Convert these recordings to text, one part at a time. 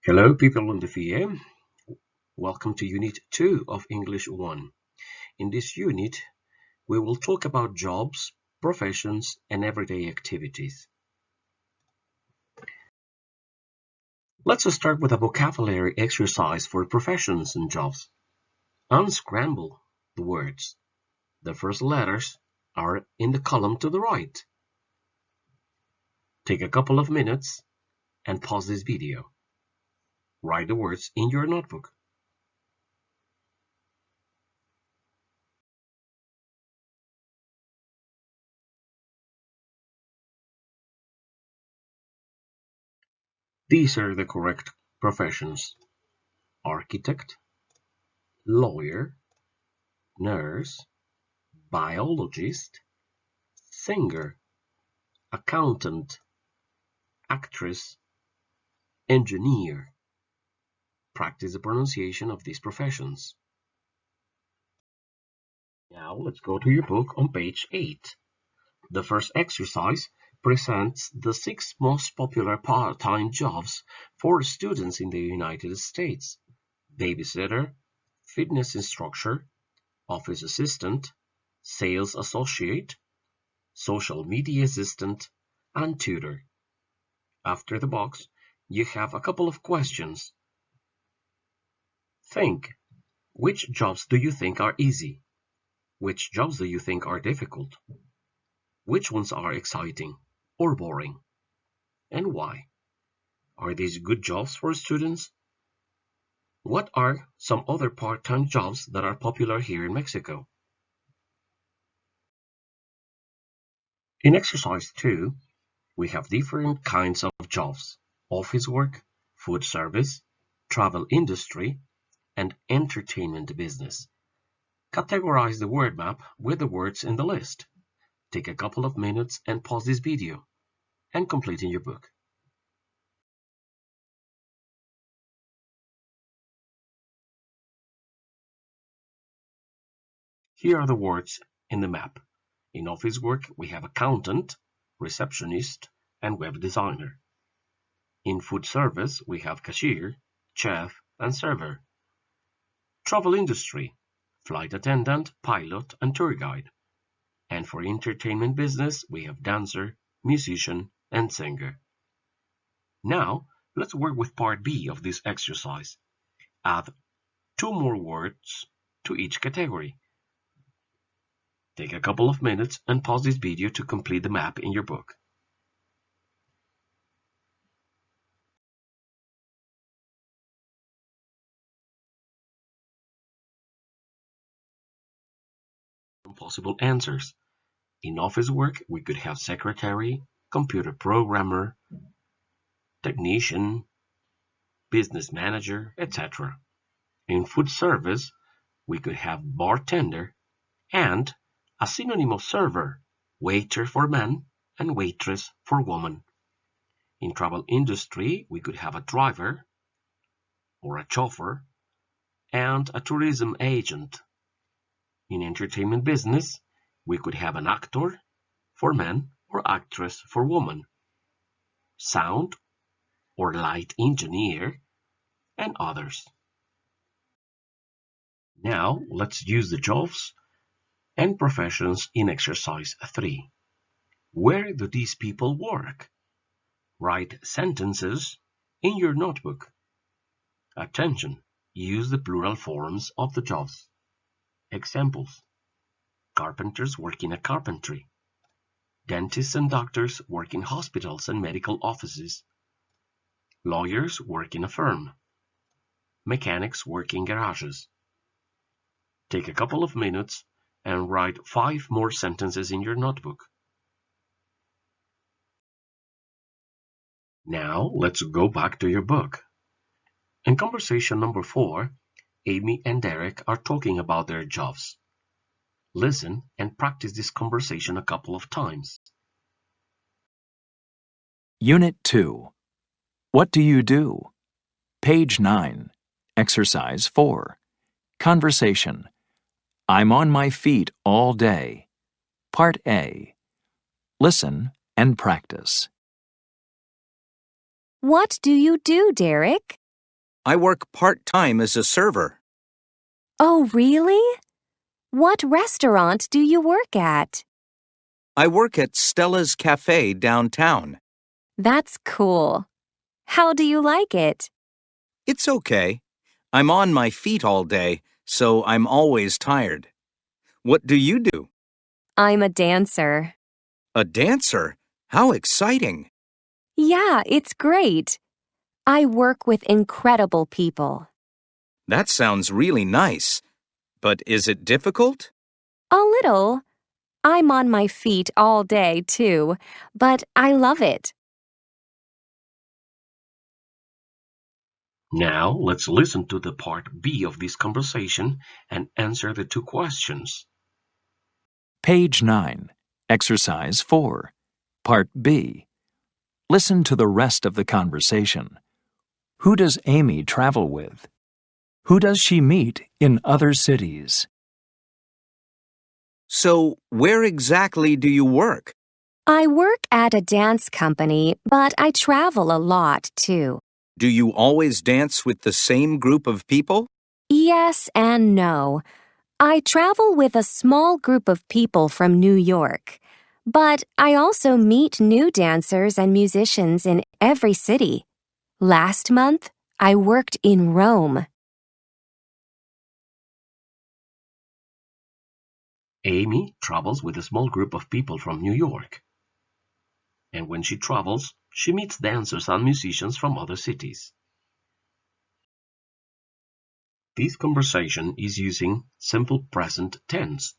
Hello, people on the VA. Welcome to Unit 2 of English 1. In this unit, we will talk about jobs, professions, and everyday activities. Let's start with a vocabulary exercise for professions and jobs. Unscramble the words. The first letters are in the column to the right. Take a couple of minutes and pause this video. Write the words in your notebook. These are the correct professions: architect, lawyer, nurse, biologist, singer, accountant, actress, engineer. Practice the pronunciation of these professions. Now let's go to your book on page 8. The first exercise presents the 6 most popular part-time jobs for students in the United States: babysitter, fitness instructor, office assistant, sales associate, social media assistant, and tutor. After the box, you have a couple of questions. Think. Which jobs do you think are easy? Which jobs do you think are difficult? Which ones are exciting or boring? And why? Are these good jobs for students? What are some other part-time jobs that are popular here in Mexico? In exercise 2, we have different kinds of jobs: office work, food service, travel industry, and entertainment business. Categorize the word map with the words in the list. Take a couple of minutes and pause this video and complete in your book. Here are the words in the map. In office work, we have accountant, receptionist, and web designer. In food service, we have cashier, chef, and server. Travel industry, flight attendant, pilot, and tour guide. And for entertainment business, we have dancer, musician, and singer. Now, let's work with part B of this exercise. Add 2 more words to each category. Take a couple of minutes and pause this video to complete the map in your book. Possible answers. In office work, we could have secretary, computer programmer, technician, business manager, etc. In food service, we could have bartender and a synonym of server, waiter for man and waitress for woman. In travel industry, we could have a driver or a chauffeur and a tourism agent. In entertainment business, we could have an actor for man or actress for woman, sound or light engineer, and others. Now let's use the jobs and professions in exercise 3. Where do these people work? Write sentences in your notebook. Attention! Use the plural forms of the jobs. Examples: carpenters work in a carpentry. Dentists and doctors work in hospitals and medical offices. Lawyers work in a firm. Mechanics work in garages. Take a couple of minutes and write 5 more sentences in your notebook. Now let's go back to your book. In conversation number 4, Amy and Derek are talking about their jobs. Listen and practice this conversation a couple of times. Unit 2. What do you do? Page 9. Exercise 4. Conversation. I'm on my feet all day. Part A. Listen and practice. What do you do, Derek? I work part-time as a server. Oh, really? What restaurant do you work at? I work at Stella's Cafe downtown. That's cool. How do you like it? It's okay. I'm on my feet all day, so I'm always tired. What do you do? I'm a dancer. A dancer? How exciting! Yeah, it's great. I work with incredible people. That sounds really nice. But is it difficult? A little. I'm on my feet all day, too, but I love it. Now, let's listen to the part B of this conversation and answer the two questions. Page 9, Exercise 4, Part B. Listen to the rest of the conversation. Who does Amy travel with? Who does she meet in other cities? So, where exactly do you work? I work at a dance company, but I travel a lot, too. Do you always dance with the same group of people? Yes and no. I travel with a small group of people from New York, but I also meet new dancers and musicians in every city. Last month, I worked in Rome. Amy travels with a small group of people from New York. And when she travels, she meets dancers and musicians from other cities. This conversation is using simple present tense.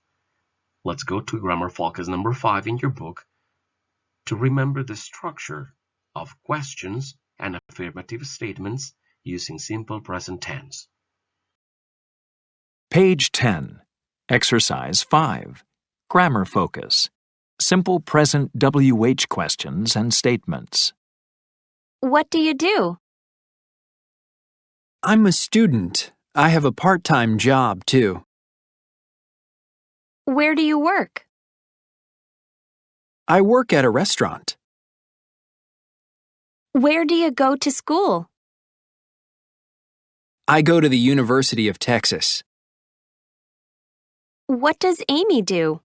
Let's go to grammar focus number 5 in your book to remember the structure of questions and affirmative statements using simple present tense. Page 10, Exercise 5, Grammar Focus. Simple present WH questions and statements. What do you do? I'm a student. I have a part-time job, too. Where do you work? I work at a restaurant. Where do you go to school? I go to the University of Texas. What does Amy do?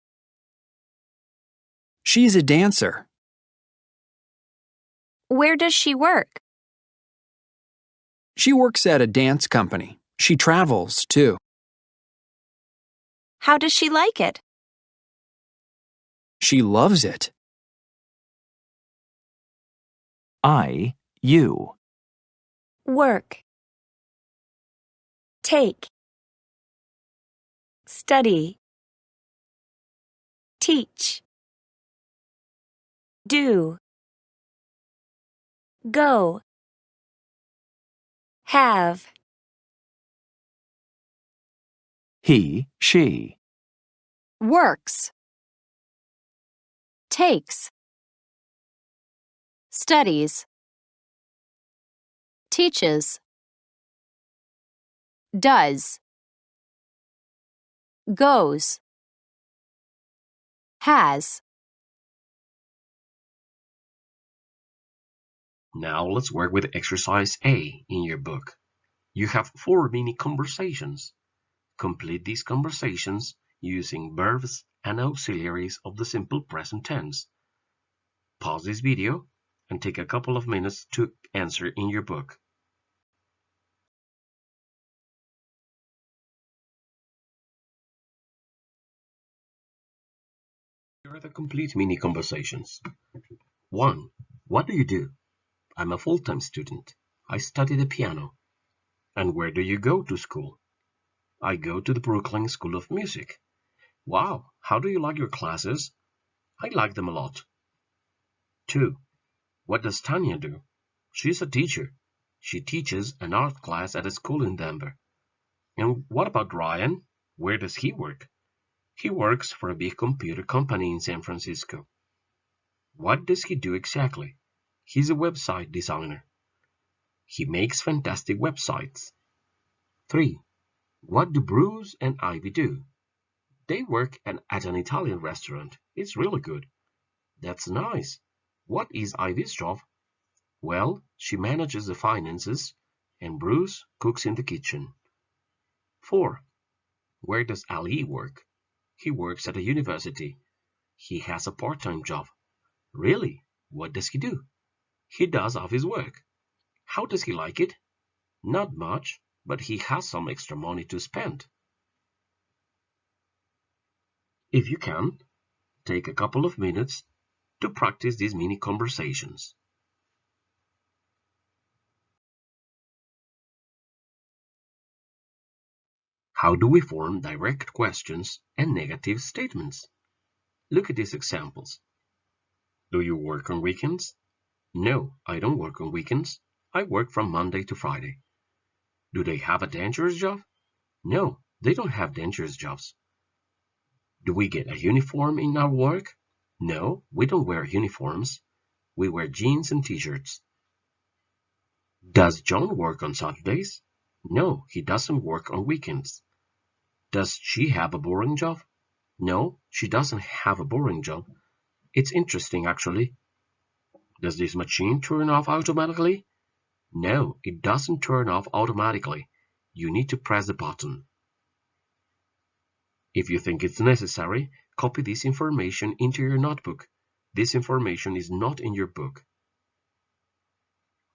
She's a dancer. Where does she work? She works at a dance company. She travels, too. How does she like it? She loves it. You. Work. Take. Study. Teach. Do. Go. Have. He, she. Works. Takes. Studies. Teaches. Does. Goes. Has. Now let's work with exercise A in your book. You have 4 mini conversations. Complete these conversations using verbs and auxiliaries of the simple present tense. Pause this video and take a couple of minutes to answer in your book. Here are the complete mini conversations. 1. What do you do? I'm a full-time student. I study the piano. And where do you go to school? I go to the Brooklyn School of Music. Wow, how do you like your classes? I like them a lot. 2. What does Tanya do? She's a teacher. She teaches an art class at a school in Denver. And what about Ryan? Where does he work? He works for a big computer company in San Francisco. What does he do exactly? He's a website designer. He makes fantastic websites. 3. What do Bruce and Ivy do? They work at an Italian restaurant. It's really good. That's nice. What is Ivy's job? Well, she manages the finances and Bruce cooks in the kitchen. 4. Where does Ali work? He works at a university. He has a part-time job. Really? What does he do? He does office work. How does he like it? Not much, but he has some extra money to spend. If you can, take a couple of minutes to practice these mini conversations. How do we form direct questions and negative statements? Look at these examples. Do you work on weekends? No, I don't work on weekends. I work from Monday to Friday. Do they have a dangerous job? No, they don't have dangerous jobs. Do we get a uniform in our work? No, we don't wear uniforms. We wear jeans and t-shirts. Does John work on Saturdays? No, he doesn't work on weekends. Does she have a boring job? No, she doesn't have a boring job. It's interesting, actually. Does this machine turn off automatically? No, it doesn't turn off automatically. You need to press the button. If you think it's necessary, copy this information into your notebook. This information is not in your book.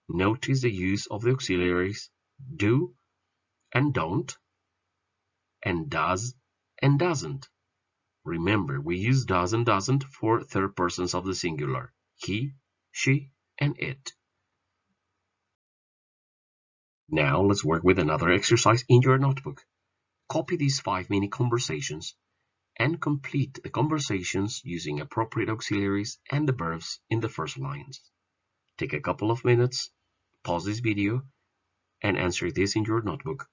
Notice the use of the auxiliaries do and don't, and does and doesn't. Remember, we use does and doesn't for third persons of the singular, he, she, and it. Now let's work with another exercise in your notebook. Copy these 5 mini conversations and complete the conversations using appropriate auxiliaries and the verbs in the first lines. Take a couple of minutes, pause this video, and answer this in your notebook.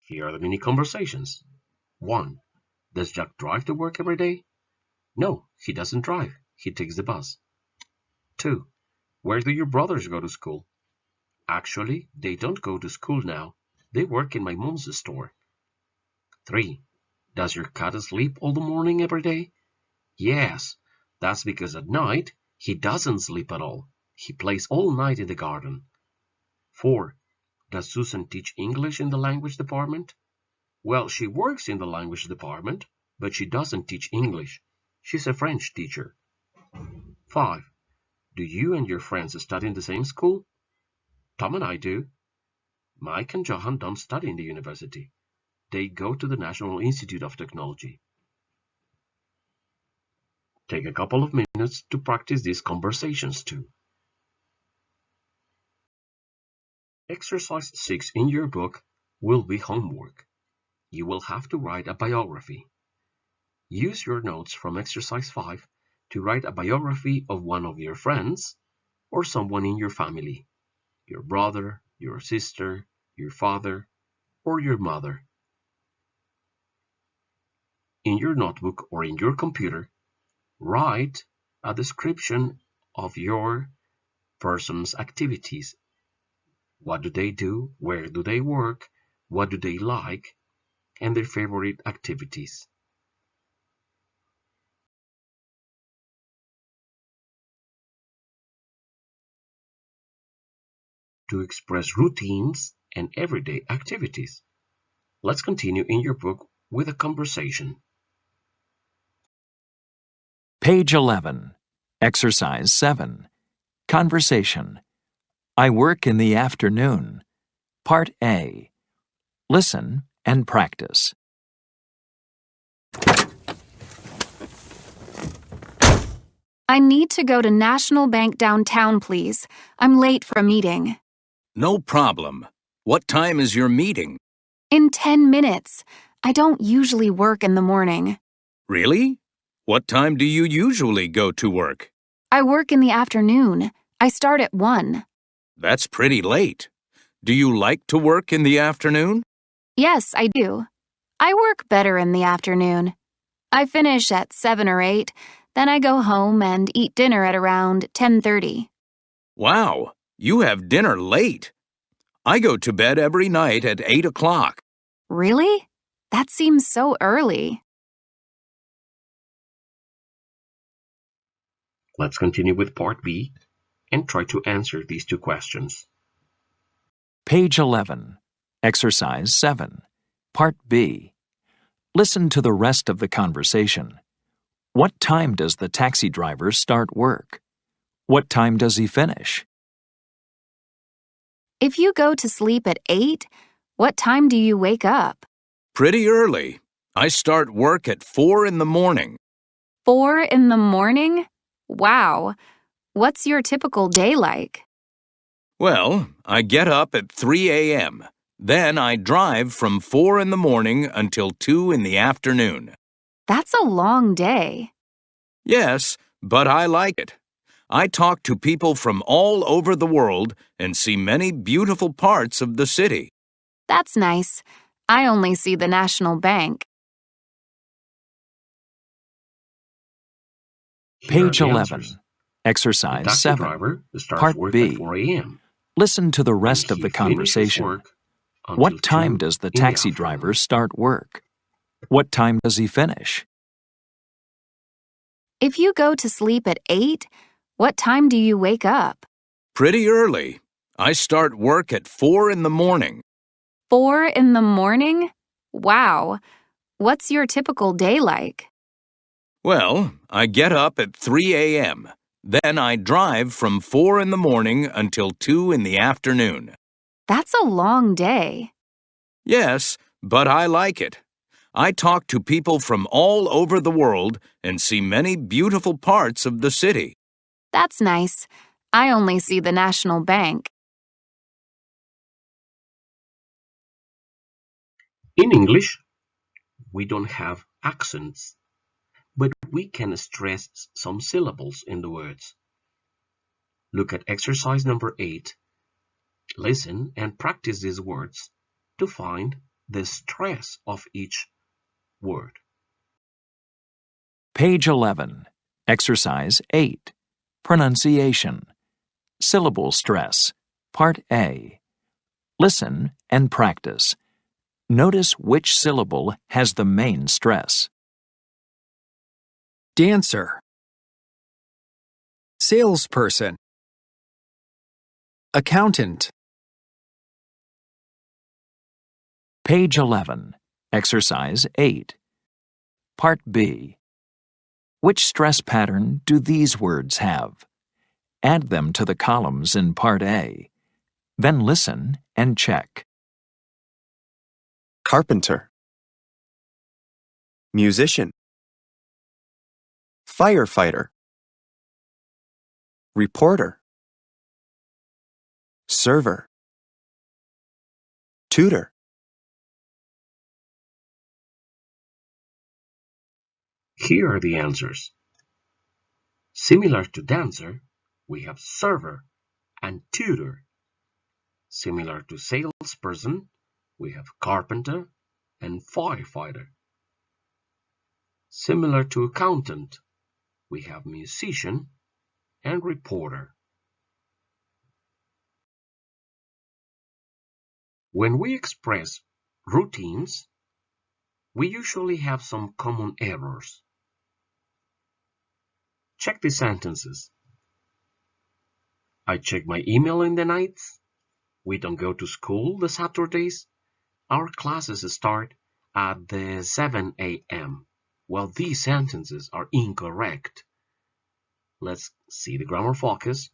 Here are the mini conversations. 1. Does Jack drive to work every day? No, he doesn't drive. He takes the bus. 2. Where do your brothers go to school? Actually, they don't go to school now. They work in my mom's store. 3. Does your cat sleep all the morning every day? Yes, that's because at night he doesn't sleep at all. He plays all night in the garden. 4. Does Susan teach English in the language department? Well, she works in the language department, but she doesn't teach English. She's a French teacher. 5. Do you and your friends study in the same school? Tom and I do. Mike and Johan don't study in the university. They go to the National Institute of Technology. Take a couple of minutes to practice these conversations too. Exercise 6 in your book will be homework. You will have to write a biography. Use your notes from exercise 5 to write a biography of one of your friends or someone in your family, your brother, your sister, your father, or your mother. In your notebook or in your computer, write a description of your person's activities. What do they do? Where do they work? What do they like? And their favorite activities. To express routines and everyday activities. Let's continue in your book with a conversation. Page 11. Exercise 7. Conversation. I work in the afternoon. Part A. Listen and practice. I need to go to National Bank downtown, please. I'm late for a meeting. No problem. What time is your meeting? In 10 minutes. I don't usually work in the morning. Really? What time do you usually go to work? I work in the afternoon. I start at 1. That's pretty late. Do you like to work in the afternoon? Yes, I do. I work better in the afternoon. I finish at 7 or 8, then I go home and eat dinner at around 10:30. Wow, you have dinner late. I go to bed every night at 8 o'clock. Really? That seems so early. Let's continue with part B and try to answer these two questions. Page 11. Exercise 7. Part B. Listen to the rest of the conversation. What time does the taxi driver start work? What time does he finish? If you go to sleep at 8, what time do you wake up? Pretty early. I start work at 4 in the morning. 4 in the morning? Wow. What's your typical day like? Well, I get up at 3 a.m. Then I drive from 4 in the morning until 2 in the afternoon. That's a long day. Yes, but I like it. I talk to people from all over the world and see many beautiful parts of the city. That's nice. I only see the National Bank. Here are Page the 11. answers. The Exercise taxi 7. driver starts Part work B. at 4 a.m. Listen to the and rest of he the finishes conversation. work until What time 2 does the in the taxi afternoon. driver start work? What time does he finish? If you go to sleep at 8, what time do you wake up? Pretty early. I start work at 4 in the morning. 4 in the morning? Wow. What's your typical day like? Well, I get up at 3 a.m. Then I drive from 4 in the morning until 2 in the afternoon. That's a long day. Yes, but I like it. I talk to people from all over the world and see many beautiful parts of the city. That's nice. I only see the National Bank. In English, we don't have accents, but we can stress some syllables in the words. Look at exercise number 8. Listen and practice these words to find the stress of each word. Page 11. Exercise 8. Pronunciation. Syllable stress. Part A. Listen and practice. Notice which syllable has the main stress. Dancer. Salesperson. Accountant. Page 11. Exercise 8. Part B. Which stress pattern do these words have? Add them to the columns in Part A. Then listen and check. Carpenter. Musician. Firefighter. Reporter. Server. Tutor. Here are the answers. Similar to dancer, we have server and tutor. Similar to salesperson, we have carpenter and firefighter. Similar to accountant, we have musician and reporter. When we express routines, we usually have some common errors. Check the sentences. I check my email in the nights. We don't go to school the Saturdays. Our classes start at the 7 a.m. Well, these sentences are incorrect. Let's see the grammar focus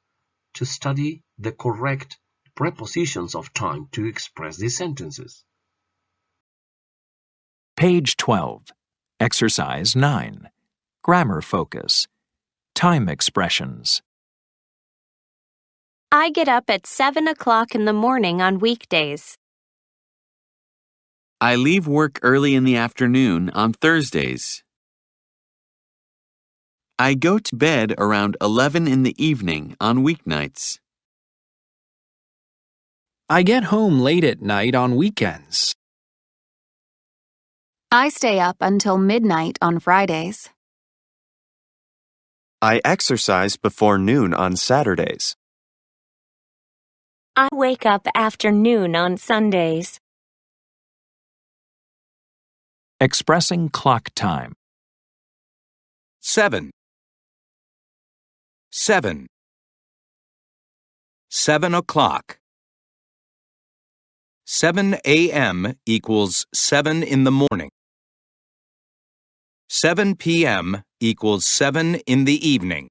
to study the correct prepositions of time to express these sentences. Page 12. Exercise 9. Grammar focus. Time expressions. I get up at 7 o'clock in the morning on weekdays. I leave work early in the afternoon on Thursdays. I go to bed around 11 in the evening on weeknights. I get home late at night on weekends. I stay up until midnight on Fridays. I exercise before noon on Saturdays. I wake up after noon on Sundays. Expressing clock time. 7. 7. 7 o'clock. 7 a.m. equals 7 in the morning. 7 p.m. equals 7 in the evening.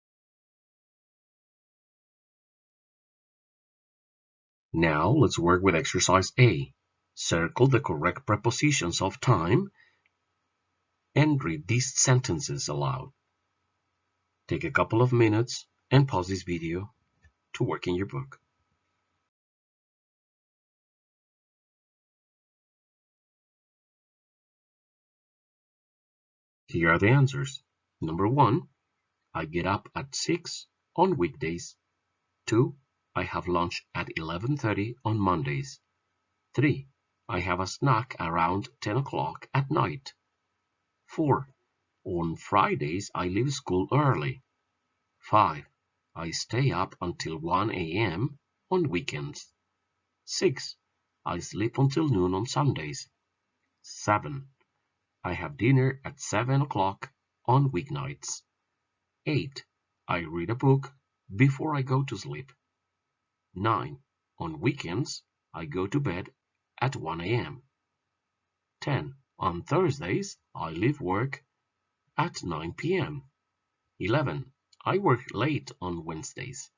Now let's work with exercise A. Circle the correct prepositions of time and read these sentences aloud. Take a couple of minutes and pause this video to work in your book. Here are the answers. Number 1, I get up at 6 on weekdays. 2, I have lunch at 11:30 on Mondays. 3, I have a snack around 10 o'clock at night. 4, on Fridays I leave school early. 5, I stay up until 1 a.m. on weekends. 6, I sleep until noon on Sundays. 7, I have dinner at 7 o'clock on weeknights. 8, I read a book before I go to sleep. 9, on weekends, I go to bed at 1 a.m. 10, on Thursdays, I leave work at 9 p.m. 11, I work late on Wednesdays.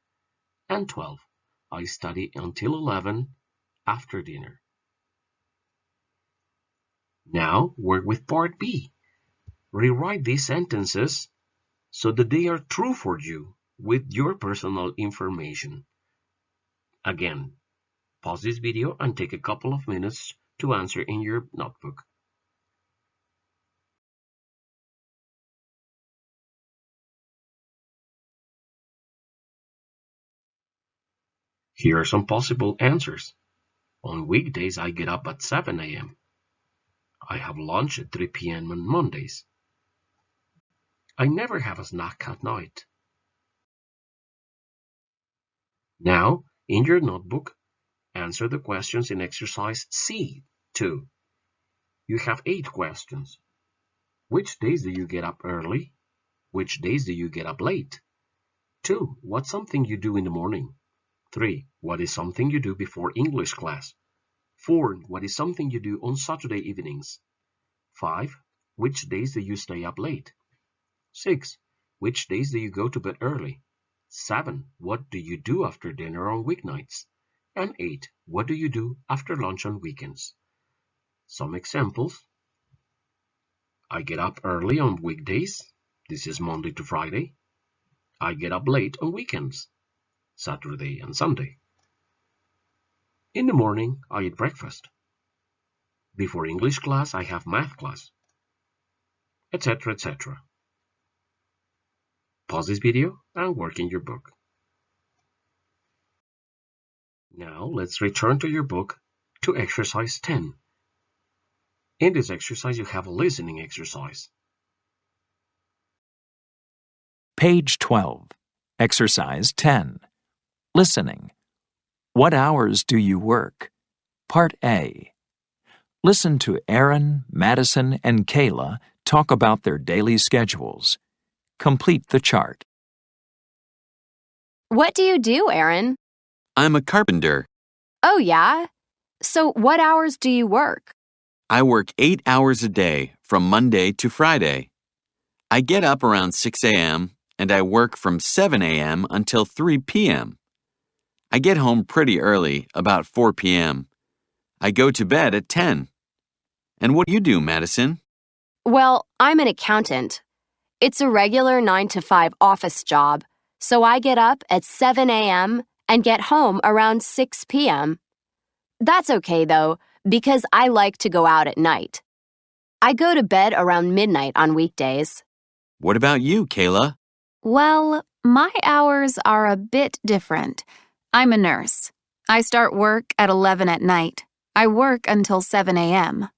And 12, I study until 11 after dinner. Now work with part B. Rewrite these sentences so that they are true for you with your personal information. Again, pause this video and take a couple of minutes to answer in your notebook. Here are some possible answers. On weekdays, I get up at 7 a.m. I have lunch at 3 p.m. on Mondays. I never have a snack at night. Now, in your notebook, answer the questions in exercise C2. You have 8 questions. Which days do you get up early? Which days do you get up late? 2. What's something you do in the morning? 3. What is something you do before English class? 4. What is something you do on Saturday evenings? 5. Which days do you stay up late? 6. Which days do you go to bed early? 7. What do you do after dinner on weeknights? And 8. What do you do after lunch on weekends? Some examples. I get up early on weekdays. This is Monday to Friday. I get up late on weekends, Saturday and Sunday. In the morning, I eat breakfast. Before English class, I have math class, etc., etc. Pause this video and work in your book. Now let's return to your book to exercise 10. In this exercise, you have a listening exercise. Page 12. Exercise 10. Listening. What hours do you work? Part A. Listen to Aaron, Madison, and Kayla talk about their daily schedules. Complete the chart. What do you do, Aaron? I'm a carpenter. Oh, yeah? So what hours do you work? I work 8 hours a day from Monday to Friday. I get up around 6 a.m. and I work from 7 a.m. until 3 p.m. I get home pretty early, about 4 p.m. I go to bed at 10. And what do you do, Madison? Well, I'm an accountant. It's a regular 9-to-5 office job, so I get up at 7 a.m. and get home around 6 p.m. That's okay, though, because I like to go out at night. I go to bed around midnight on weekdays. What about you, Kayla? Well, my hours are a bit different. I'm a nurse. I start work at 11 at night. I work until 7 a.m.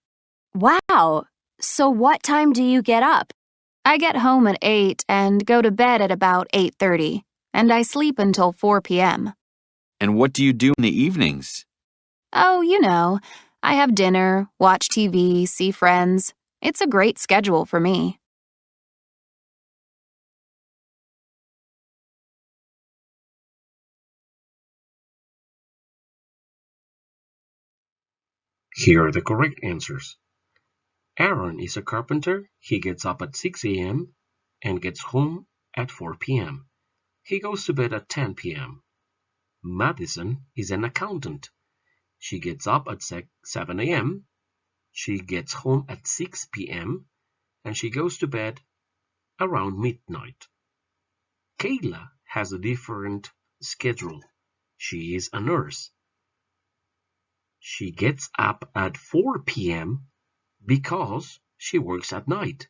Wow! So what time do you get up? I get home at 8 and go to bed at about 8:30, and I sleep until 4 p.m. And what do you do in the evenings? Oh, you know, I have dinner, watch TV, see friends. It's a great schedule for me. Here are the correct answers. Aaron is a carpenter. He gets up at 6 a.m. and gets home at 4 p.m. He goes to bed at 10 p.m. Madison is an accountant. She gets up at 7 a.m. She gets home at 6 p.m. and she goes to bed around midnight. Kayla has a different schedule. She is a nurse. She gets up at 4 p.m. because she works at night.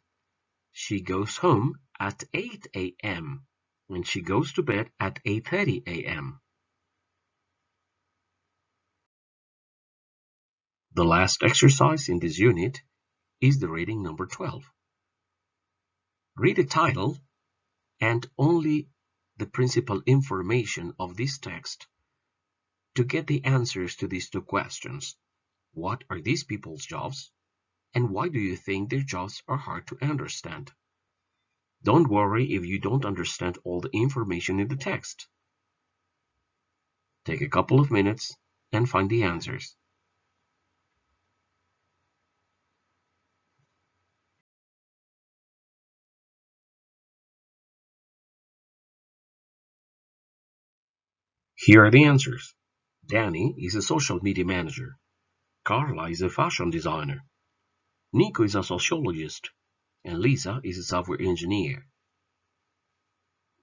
She goes home at 8 a.m. and she goes to bed at 8:30 a.m. The last exercise in this unit is the reading number 12. Read the title and only the principal information of this text to get the answers to these two questions. What are these people's jobs? And why do you think their jobs are hard to understand? Don't worry if you don't understand all the information in the text. Take a couple of minutes and find the answers. Here are the answers. Danny is a social media manager. Carla is a fashion designer. Nico is a sociologist. And Lisa is a software engineer.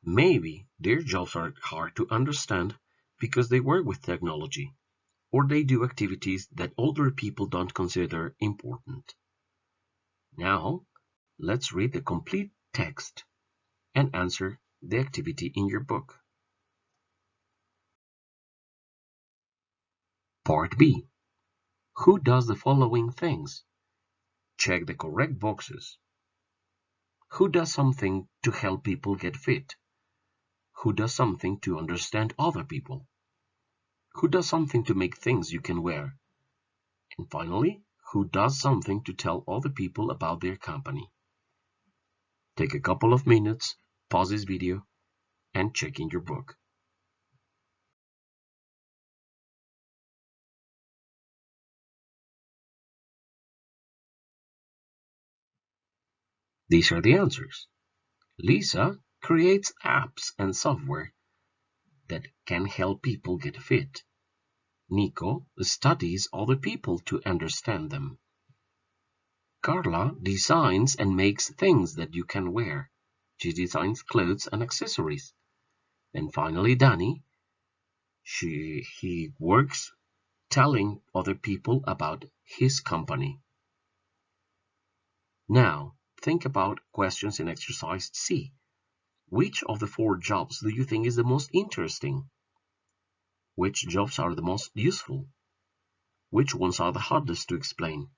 Maybe their jobs are hard to understand because they work with technology, or they do activities that older people don't consider important. Now, let's read the complete text and answer the activity in your book. Part B. Who does the following things? Check the correct boxes. Who does something to help people get fit? Who does something to understand other people? Who does something to make things you can wear? And finally, who does something to tell other people about their company? Take a couple of minutes, pause this video, and check in your book. These are the answers. Lisa creates apps and software that can help people get fit. Nico studies other people to understand them. Carla designs and makes things that you can wear. She designs clothes and accessories. And finally, Danny, he works telling other people about his company. Now, think about questions in exercise C. Which of the 4 jobs do you think is the most interesting? Which jobs are the most useful? Which ones are the hardest to explain?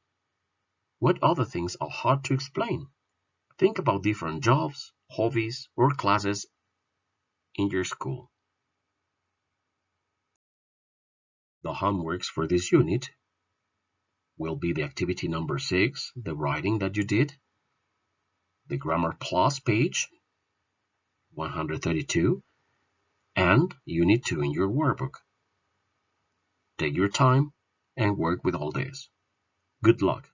What other things are hard to explain? Think about different jobs, hobbies, or classes in your school. The homeworks for this unit will be the activity number 6, the writing that you did, the Grammar Plus page, 132, and Unit 2 in your workbook. Take your time and work with all this. Good luck.